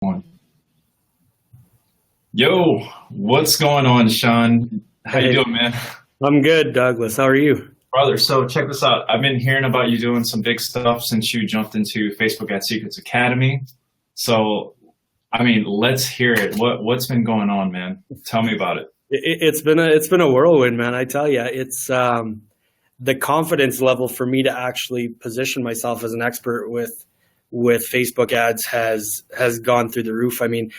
One. Yo, what's going on, Sean? How you Hey, doing, man? I'm good, Douglas. How are you? Brother, so check this out. I've been hearing about you doing some big stuff since you jumped into Facebook Ad Secrets Academy. So, let's hear it. What's been going on, man? Tell me about it. It's been a whirlwind, man. I tell you, it's the confidence level for me to actually position myself as an expert with Facebook ads has gone through the roof. I mean,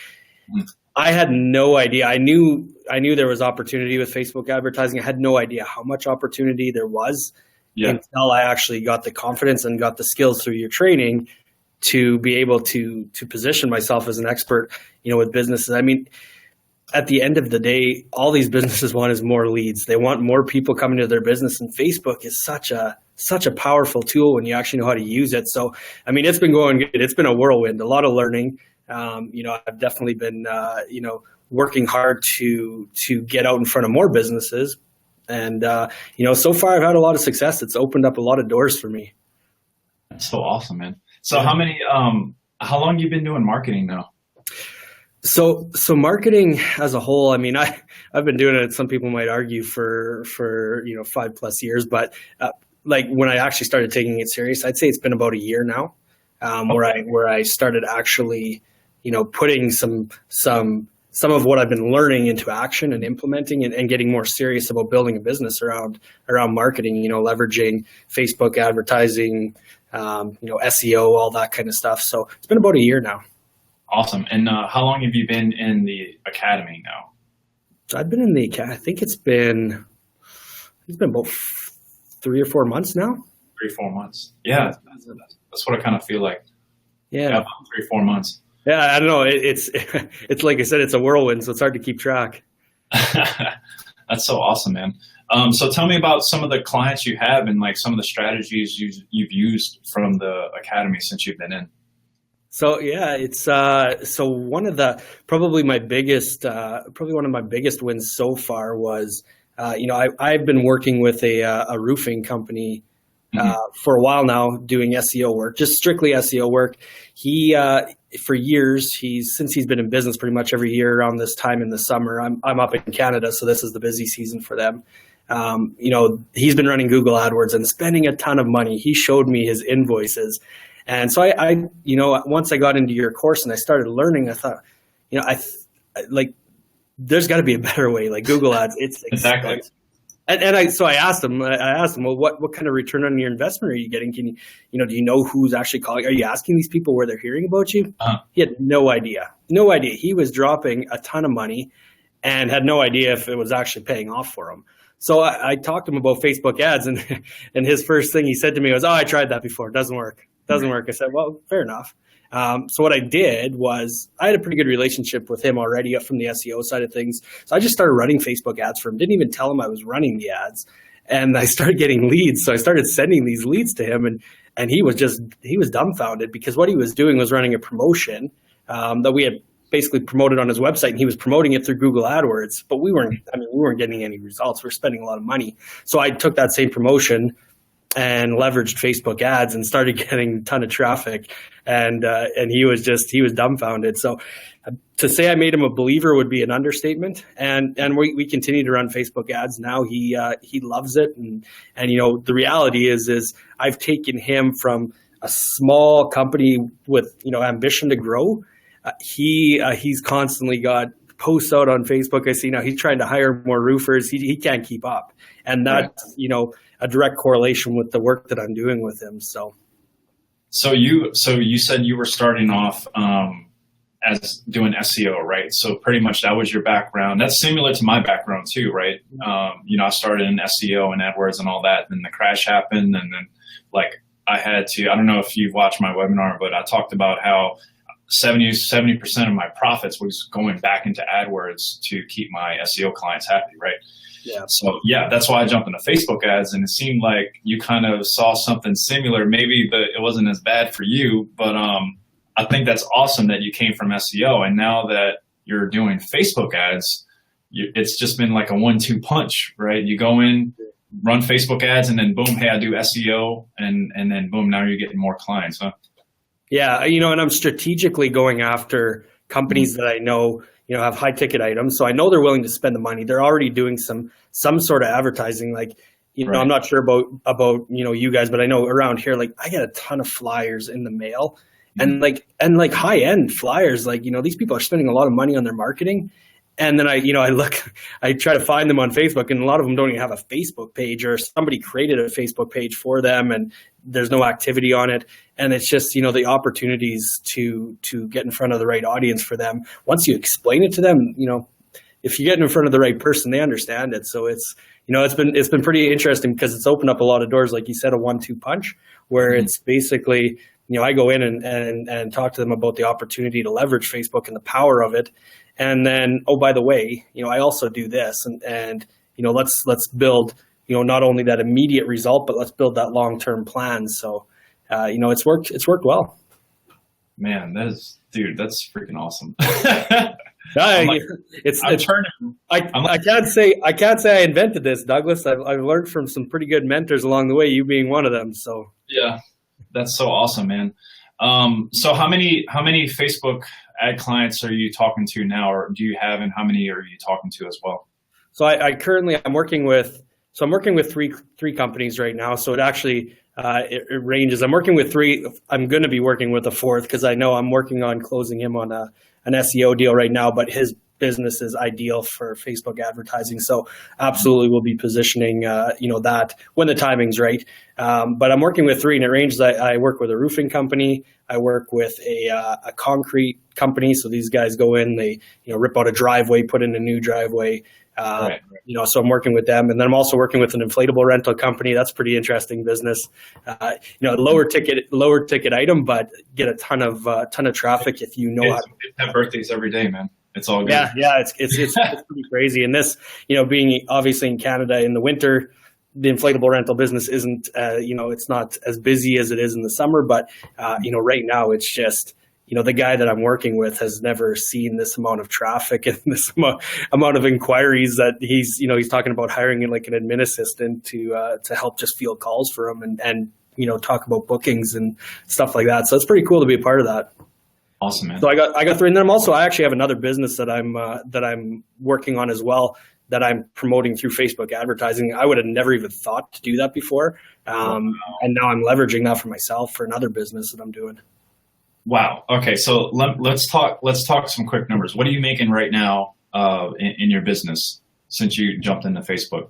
Mhm. I had no idea. I knew there was opportunity with Facebook advertising. I had no idea how much opportunity there was Yeah. until I actually got the confidence and got the skills through your training to be able to position myself as an expert, with businesses. I mean, at the end of the day, all these businesses want is more leads. They want more people coming to their business, and Facebook is such a powerful tool when you actually know how to use it. So, I mean, it's been going good. It's been a whirlwind, a lot of learning. I've definitely been, working hard to get out in front of more businesses, and so far I've had a lot of success. It's opened up a lot of doors for me. That's so awesome, man. So Yeah. how long you been doing marketing now? So marketing as a whole, I mean, I've been doing it. Some people might argue for 5+ years, but like when I actually started taking it serious, I'd say it's been about a year now, where Okay. I started actually, putting some of what I've been learning into action and implementing and getting more serious about building a business around marketing. Leveraging Facebook advertising, SEO, all that kind of stuff. So it's been about a year now. Awesome. And how long have you been in the academy now? So I've been in I think it's been about 3 or 4 months now. 3, 4 months. Yeah, that's what I kind of feel like. Yeah, Yeah. about 3, 4 months. Yeah. I don't know. It's like I said, it's a whirlwind, so it's hard to keep track. That's so awesome, man. So tell me about some of the clients you have and like some of the strategies you've used from the academy since you've been in. So yeah, it's so one of the probably one of my biggest wins so far was I've been working with a roofing company Hmm. for a while now, doing SEO work, just strictly SEO work. He For years, since he's been in business, pretty much every year around this time in the summer. I'm up in Canada, so this is the busy season for them. He's been running Google AdWords and spending a ton of money. He showed me his invoices, and so once I got into your course and I started learning, I thought, like there's got to be a better way. Like Google Ads, it's Exactly. expensive. I asked him, well, what kind of return on your investment are you getting? Do you know who's actually calling? Are you asking these people where they're hearing about you? Uh, He had no idea. No idea. He was dropping a ton of money and had no idea if it was actually paying off for him. So I talked to him about Facebook ads, and and his first thing he said to me was, "Oh, I tried that before. It doesn't work. Doesn't work." I said, "Well, fair enough." So what I did was I had a pretty good relationship with him already from the SEO side of things. So I just started running Facebook ads for him. Didn't even tell him I was running the ads, and I started getting leads. So I started sending these leads to him, and he was dumbfounded because what he was doing was running a promotion that we had basically promoted on his website, and he was promoting it through Google AdWords. But we weren't getting any results. We were spending a lot of money. So I took that same promotion and leveraged Facebook ads and started getting a ton of traffic. And he was dumbfounded. So to say I made him a believer would be an understatement. And we continue to run Facebook ads now. He loves it. And the reality is I've taken him from a small company with ambition to grow. He's constantly got posts out on Facebook. I see now he's trying to hire more roofers. He can't keep up, and right. that's a direct correlation with the work that I'm doing with him. So So you said you were starting off as doing SEO, right? So pretty much that was your background. That's similar to my background too, right? I started in SEO and AdWords and all that. Then the crash happened, and then like I had to. I don't know if you've watched my webinar, but I talked about how 70% of my profits was going back into AdWords to keep my SEO clients happy, right? yeah, So yeah, that's why I jumped into Facebook ads, and it seemed like you kind of saw something similar. Maybe it wasn't as bad for you, but I think that's awesome that you came from SEO, and now that you're doing Facebook ads, it's just been like a 1-2 punch, right? You go in, run Facebook ads, and then boom, hey, I do SEO, and then boom, now you're getting more clients, huh? yeah. And I'm strategically going after companies that I know, have high ticket items. So I know they're willing to spend the money. They're already doing some sort of advertising. Like, Right. I'm not sure about you guys, but I know around here, like I get a ton of flyers in the mail, and like high end flyers. Like, these people are spending a lot of money on their marketing. And then I try to find them on Facebook, and a lot of them don't even have a Facebook page, or somebody created a Facebook page for them and there's no activity on it. And it's just, the opportunities to get in front of the right audience for them. Once you explain it to them, if you get in front of the right person, they understand it. So it's been pretty interesting because it's opened up a lot of doors, like you said, a 1-2 punch, where it's basically, I go in and talk to them about the opportunity to leverage Facebook and the power of it. And then, oh, by the way, I also do this, and let's build, not only that immediate result, but let's build that long-term plan. So, it's worked well. Man, that's freaking awesome. I can't say I invented this, Douglas. I've learned from some pretty good mentors along the way, you being one of them. So yeah, that's so awesome, man. So how many Facebook ad clients are you talking to now, or do you have, and how many are you talking to as well? So I'm working with three companies right now. So it actually it ranges. I'm working with three. I'm going to be working with a fourth because I know I'm working on closing him on an SEO deal right now, but his business is ideal for Facebook advertising. So absolutely we'll be positioning, that when the timing's right. But I'm working with three, and it ranges. I work with a roofing company. I work with a concrete company. So these guys go in, they, rip out a driveway, put in a new driveway. Right. So I'm working with them, and then I'm also working with an inflatable rental company. That's pretty interesting business. Lower ticket item, but get a ton of traffic if you know how to have birthdays every day, man. It's all good. Yeah, it's pretty crazy. And this, being obviously in Canada in the winter, the inflatable rental business isn't, it's not as busy as it is in the summer. But right now it's just, the guy that I'm working with has never seen this amount of traffic and this amount of inquiries that he's talking about hiring like an admin assistant to help just field calls for him and talk about bookings and stuff like that. So it's pretty cool to be a part of that. Awesome, man. So I got three, and then I actually have another business that I'm working on as well, that I'm promoting through Facebook advertising. I would have never even thought to do that before, and now I'm leveraging that for myself for another business that I'm doing. Wow. Okay, so let's talk some quick numbers. What are you making right now in your business since you jumped into Facebook?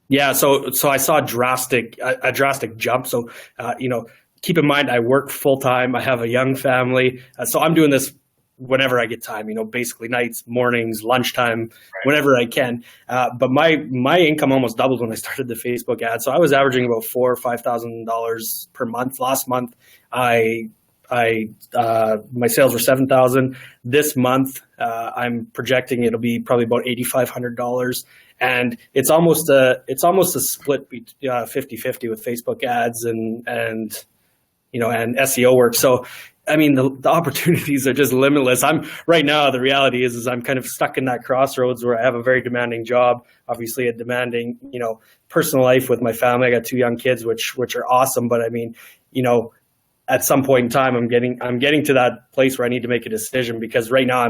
Yeah, so I saw a drastic jump. So keep in mind, I work full time. I have a young family, so I'm doing this whenever I get time. Basically nights, mornings, lunchtime, right, whenever I can. But my income almost doubled when I started the Facebook ad. So I was averaging about $4,000 or $5,000 per month. Last month, my sales were $7,000. This month, I'm projecting it'll be probably about $8,500. And it's almost a split 50-50 with Facebook ads and SEO work. So, I mean, the opportunities are just limitless. Right now, the reality is I'm kind of stuck in that crossroads where I have a very demanding job, obviously a demanding, personal life with my family. I got 2 young kids, which are awesome. But I mean, at some point in time, I'm getting to that place where I need to make a decision, because right now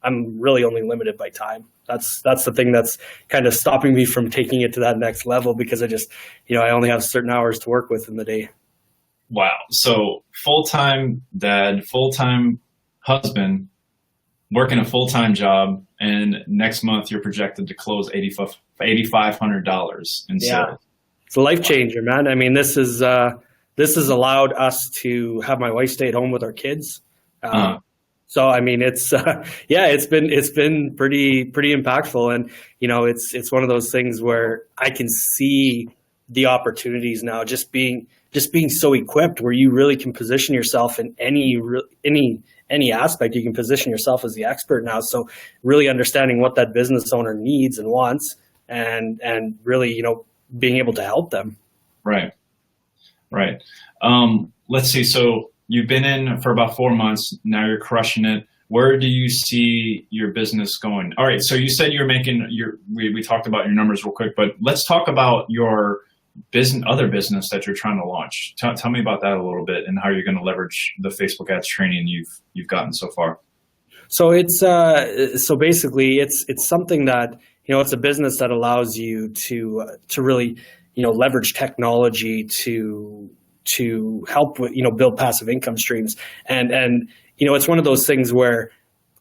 I'm really only limited by time. That's the thing that's kind of stopping me from taking it to that next level, because I just, I only have certain hours to work with in the day. Wow. So full-time dad, full-time husband, working a full-time job, and next month you're projected to close $8,500 in sales. It's a life changer, man. I mean, this has allowed us to have my wife stay at home with our kids. So, I mean, it's been pretty impactful. And, it's one of those things where I can see the opportunities now, just being so equipped, where you really can position yourself in any aspect. You can position yourself as the expert now. So really understanding what that business owner needs and wants, and really, being able to help them. Right. Let's see. So you've been in for about 4 months. Now you're crushing it. Where do you see your business going? All right. So you said you're making we talked about your numbers real quick, but let's talk about your other business that you're trying to launch. Tell me about that a little bit, and how you're going to leverage the Facebook ads training you've gotten so far. So it's so basically it's something that, it's a business that allows you to really, leverage technology to help with, build passive income streams. And it's one of those things where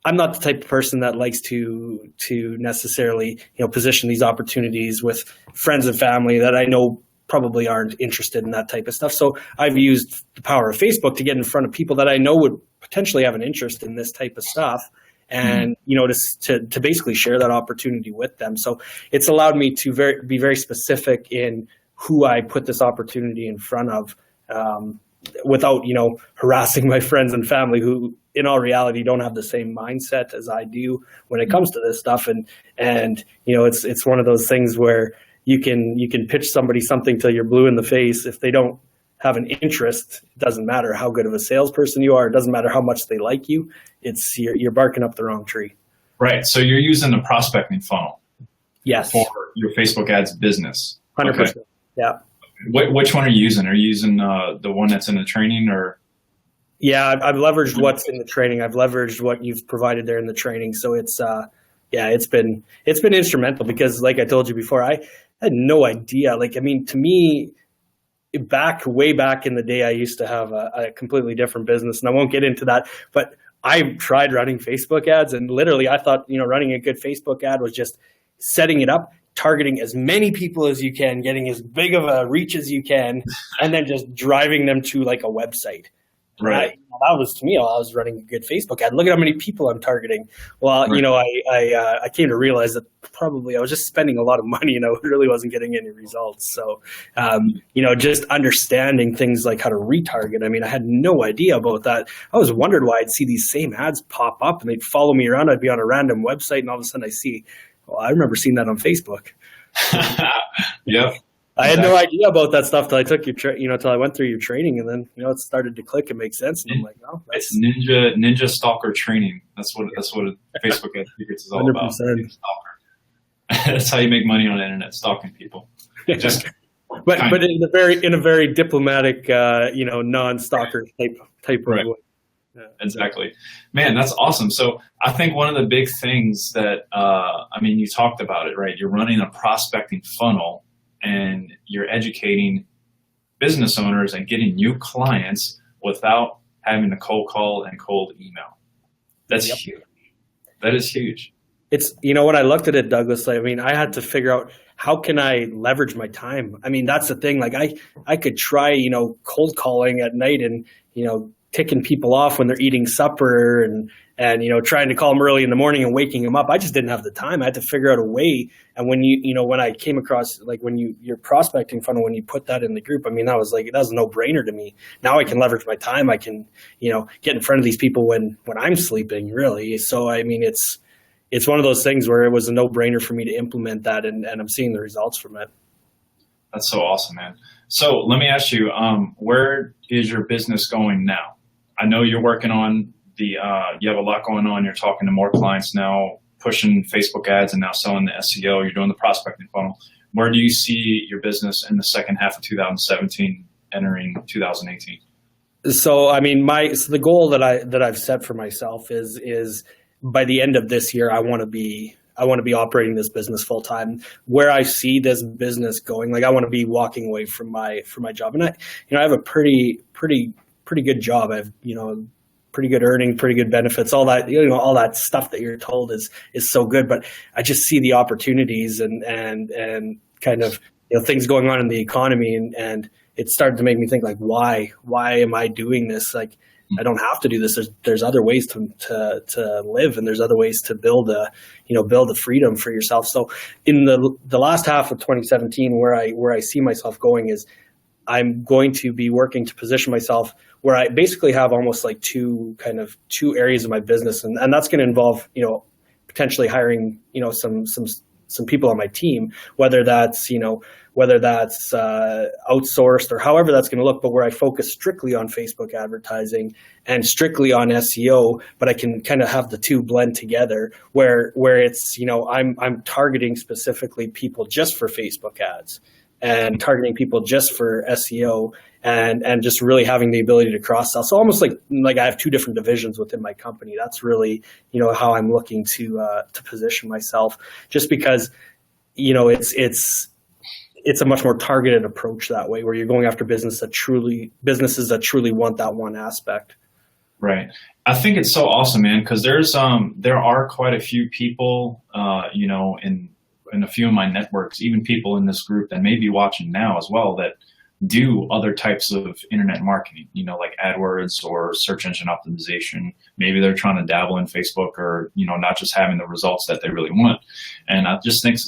I'm not the type of person that likes to necessarily, position these opportunities with friends and family that I know probably aren't interested in that type of stuff. So I've used the power of Facebook to get in front of people that I know would potentially have an interest in this type of stuff, and to basically share that opportunity with them. So it's allowed me to be very specific in who I put this opportunity in front of, without harassing my friends and family who in all reality don't have the same mindset as I do when it comes to this stuff. And it's one of those things where you can pitch somebody something till you're blue in the face. If they don't have an interest, it doesn't matter how good of a salesperson you are. It doesn't matter how much they like you. You're barking up the wrong tree. Right. So you're using the prospecting funnel. Yes. For your Facebook ads business. 100%. Okay. Yeah. Which one are you using? Are you using the one that's in the training, or? Yeah, I've leveraged what's in the training. I've leveraged what you've provided there in the training. So it's been instrumental, because like I told you before, I had no idea. To me, way back in the day, I used to have a completely different business, and I won't get into that, but I tried running Facebook ads, and literally I thought, running a good Facebook ad was just setting it up, targeting as many people as you can, getting as big of a reach as you can, and then just driving them to like a website. Right. That was, to me, I was running a good Facebook ad. Look at how many people I'm targeting. Well, right. I came to realize that probably I was just spending a lot of money, and I really wasn't getting any results. So, just understanding things like how to retarget. I had no idea about that. I was wondered why I'd see these same ads pop up, and they'd follow me around. I'd be on a random website, and all of a sudden I remember seeing that on Facebook. Yep. I had no idea about that stuff till I took till I went through your training, and then it started to click and make sense. And I'm like, oh, it's ninja stalker training. That's what Facebook Ad Secrets is all 100%. About. Stalker. That's how you make money on the internet, stalking people. Just but in a very diplomatic, non-stalker type of right. way. Yeah. Exactly. Man, that's awesome. So I think one of the big things that, you talked about it, right? You're running a prospecting funnel, and you're educating business owners and getting new clients without having to cold call and cold email. That's huge. That is huge. It's, when I looked at it, Douglas, I had to figure out, how can I leverage my time? That's the thing. I could try, cold calling at night and, ticking people off when they're eating supper and trying to call them early in the morning and waking them up. I just didn't have the time. I had to figure out a way. And when when I came across, when your prospecting funnel, when you put that in the group, that was a no brainer to me. Now I can leverage my time. I can, get in front of these people when I'm sleeping, really. So, it's one of those things where it was a no brainer for me to implement that, and I'm seeing the results from it. That's so awesome, man. So let me ask you, where is your business going now? I know you're working on you have a lot going on. You're talking to more clients now, pushing Facebook ads, and now selling the SEO. You're doing the prospecting funnel. Where do you see your business in the second half of 2017, entering 2018? So, the goal that I've set for myself is by the end of this year, I want to be operating this business full time. Where I see this business going, I want to be walking away from my job, and I have a pretty good job. I have pretty good earning, pretty good benefits, all that all that stuff that you're told is so good. But I just see the opportunities and kind of things going on in the economy, and it started to make me think, why am I doing this? I don't have to do this. There's other ways to live, and there's other ways to build a freedom for yourself. So in the last half of 2017, where I see myself going is, I'm going to be working to position myself where I basically have almost two areas of my business, and that's going to involve potentially hiring some people on my team, whether that's outsourced or however that's going to look, but where I focus strictly on Facebook advertising and strictly on SEO, but I can kind of have the two blend together where it's I'm targeting specifically people just for Facebook ads. and targeting people just for SEO and just really having the ability to cross sell. So almost like I have two different divisions within my company. That's really, how I'm looking to position myself, just because, it's a much more targeted approach that way, where you're going after businesses that truly want that one aspect. Right. I think it's so awesome, man, because there are quite a few people, in a few of my networks, even people in this group that may be watching now as well, that do other types of internet marketing, like AdWords or search engine optimization. Maybe they're trying to dabble in Facebook, or, not just having the results that they really want. And I just think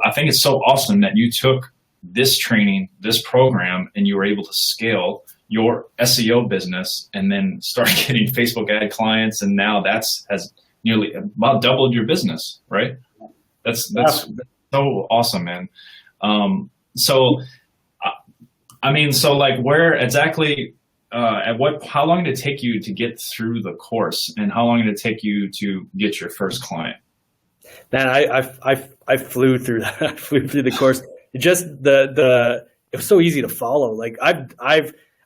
I think it's so awesome that you took this training, this program, and you were able to scale your SEO business and then start getting Facebook ad clients. And now has nearly about doubled your business, right? That's so awesome, man. So like where exactly, how long did it take you to get through the course, and how long did it take you to get your first client? Man, I flew through that. I flew through the course. Just it was so easy to follow. Like I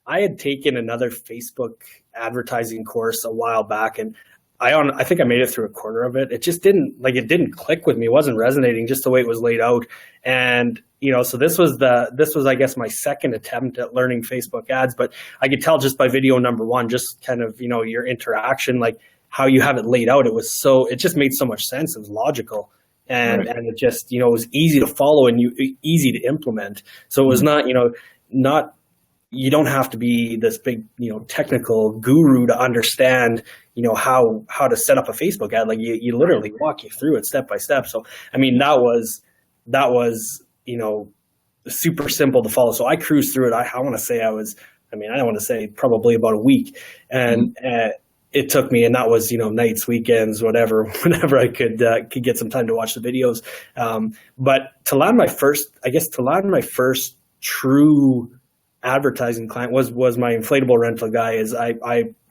had taken another Facebook advertising course a while back, and I think I made it through a quarter of it. It just didn't click with me. It wasn't resonating just the way it was laid out. And, so this was I guess my second attempt at learning Facebook ads, but I could tell just by video number one, just kind of, your interaction, like how you have it laid out. It just made so much sense. It was logical. And it just, it was easy to follow and easy to implement. So it was not, you don't have to be this big, technical guru to understand, how to set up a Facebook ad. Like you literally walk you through it step by step. So, I mean, that was, super simple to follow. So I cruised through it. I want to say I don't want to say probably about a week, and it took me, and that was, nights, weekends, whatever, whenever I could get some time to watch the videos. But to land my first true advertising client was my inflatable rental guy.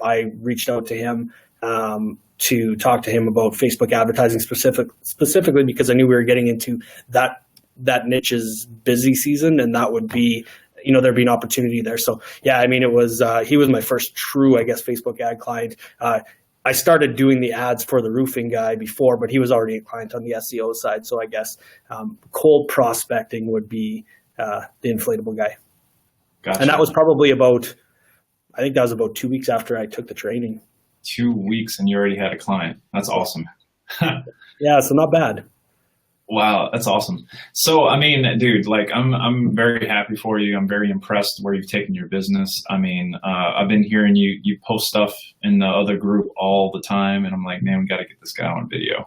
I reached out to him to talk to him about Facebook advertising specifically because I knew we were getting into that niche's busy season, and that would be, there'd be an opportunity there. So yeah, I mean, it was he was my first true, I guess, Facebook ad client. I started doing the ads for the roofing guy before, but he was already a client on the SEO side. So I guess cold prospecting would be the inflatable guy. Gotcha. And that was probably about 2 weeks after I took the training. 2 weeks and you already had a client. That's awesome. Yeah, so not bad. Wow, that's awesome. So, I mean, dude, like I'm very happy for you. I'm very impressed where you've taken your business. I mean, I've been hearing you post stuff in the other group all the time, and I'm like, man, we got to get this guy on video.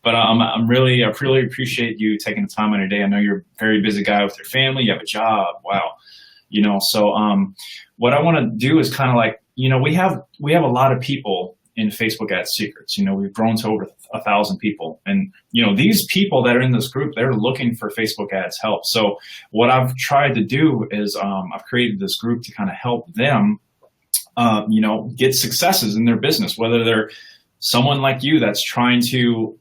But I really appreciate you taking the time on your day. I know you're a very busy guy with your family. You have a job. Wow. So what I want to do is kind of like, we have a lot of people in Facebook Ad Secrets. We've grown to over 1,000 people, and these people that are in this group, they're looking for Facebook ads help. So what I've tried to do is I've created this group to kind of help them get successes in their business, whether they're someone like you that's trying to,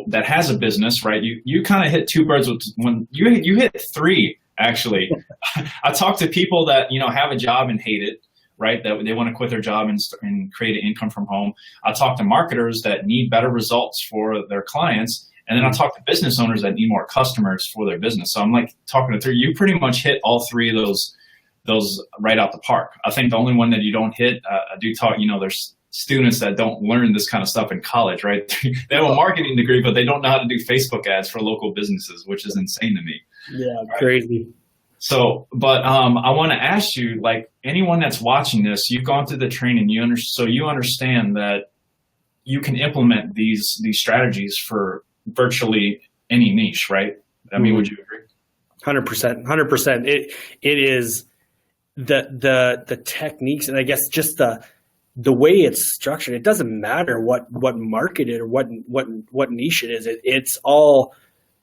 that has a business, right? You kind of hit two birds with one. You hit three, actually. I talk to people that, have a job and hate it, right? That they want to quit their job and create an income from home. I talk to marketers that need better results for their clients. And then I talk to business owners that need more customers for their business. So I'm like talking to three. You pretty much hit all three of those right out the park. I think the only one that you don't hit, I do talk, there's students that don't learn this kind of stuff in college, right? They have a marketing degree, but they don't know how to do Facebook ads for local businesses, which is insane to me. Yeah, right? Crazy. So, but I want to ask you, like anyone that's watching this, you've gone through the training, so you understand that you can implement these strategies for virtually any niche, right? I mean, would you agree? 100%. It is the techniques, and I guess just the way it's structured. It doesn't matter what market it or what niche it is. It's all,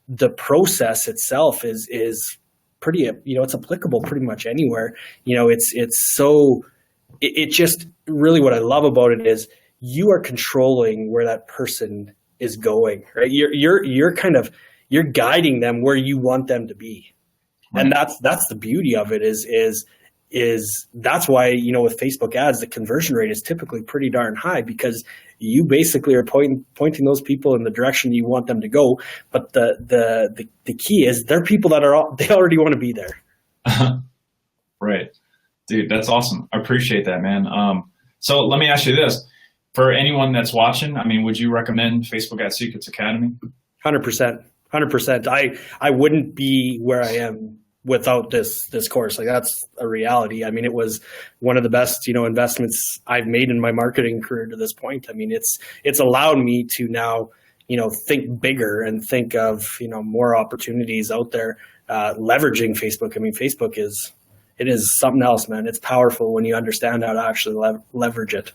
the process itself is pretty, it's applicable pretty much anywhere. It just really, what I love about it is you are controlling where that person is going, right? You're guiding them where you want them to be. Right. And that's the beauty of it is that's why, with Facebook ads, the conversion rate is typically pretty darn high, because you basically are pointing those people in the direction you want them to go. But the key is they're people that they already want to be there. Right. Dude, that's awesome. I appreciate that, man. So let me ask you this. For anyone that's watching, I mean, would you recommend Facebook Ad Secrets Academy? 100%. 100%. I wouldn't be where I am without this course. Like, that's a reality. I mean, it was one of the best, investments I've made in my marketing career to this point. I mean, it's allowed me to now, think bigger and think of, more opportunities out there, leveraging Facebook. I mean, Facebook is something else, man. It's powerful when you understand how to actually leverage it.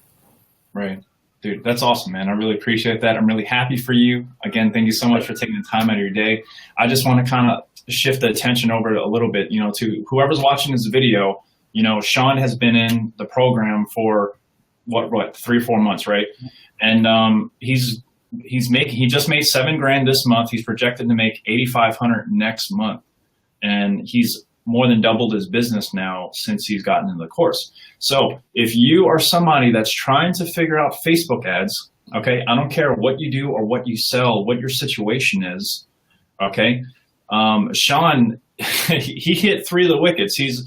Right. Dude, that's awesome, man. I really appreciate that. I'm really happy for you. Again, thank you so much for taking the time out of your day. I just want to kind of shift the attention over a little bit, to whoever's watching this video. Sean has been in the program for what 3 or 4 months, right? And he just made $7,000 this month. He's projected to make $8,500 next month, and he's more than doubled his business now since he's gotten into the course. So if you are somebody that's trying to figure out Facebook ads, okay, I don't care what you do or what you sell, what your situation is, okay. Sean, he hit 3 of the wickets. He's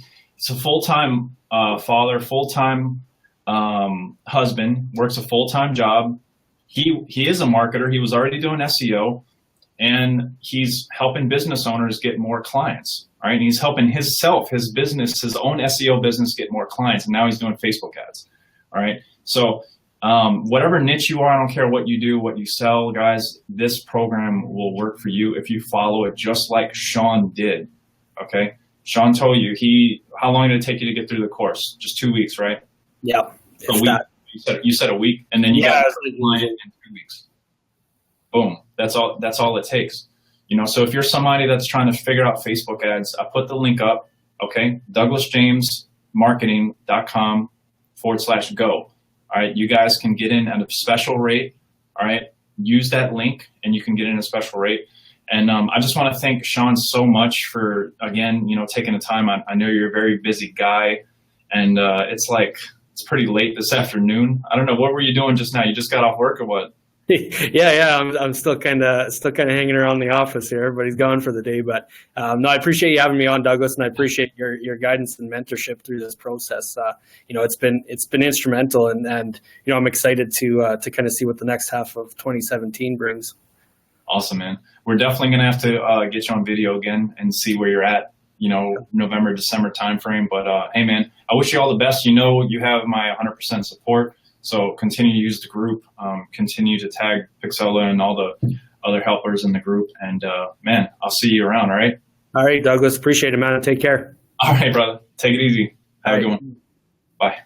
a full-time father, full-time husband, works a full-time job. He is a marketer. He was already doing SEO, and he's helping business owners get more clients. Right? And he's helping his business, his own SEO business, get more clients. And now he's doing Facebook ads. All right. So whatever niche you are, I don't care what you do, what you sell, guys, this program will work for you if you follow it just like Sean did. Okay. Sean told you how long did it take you to get through the course? Just 2 weeks, right? Yeah. A week. You said a week, and then you got a client in 2 weeks. Boom. That's all it takes. So if you're somebody that's trying to figure out Facebook ads, I put the link up, okay? DouglasJamesMarketing.com/go. All right, you guys can get in at a special rate, all right? Use that link and you can get in at a special rate. And I just want to thank Sean so much for, again, taking the time. I know you're a very busy guy, and it's pretty late this afternoon. I don't know, what were you doing just now? You just got off work or what? Yeah. I'm still kind of hanging around the office here. Everybody's gone for the day, but no, I appreciate you having me on, Douglas, and I appreciate your guidance and mentorship through this process. It's been instrumental, and I'm excited to kind of see what the next half of 2017 brings. Awesome, man. We're definitely gonna have to get you on video again and see where you're at. November, December timeframe. But hey, man, I wish you all the best. You have my 100% support. So continue to use the group, continue to tag Pixela and all the other helpers in the group. And man, I'll see you around, all right? All right, Douglas. Appreciate it, man. Take care. All right, brother. Take it easy. Have a good one. Bye.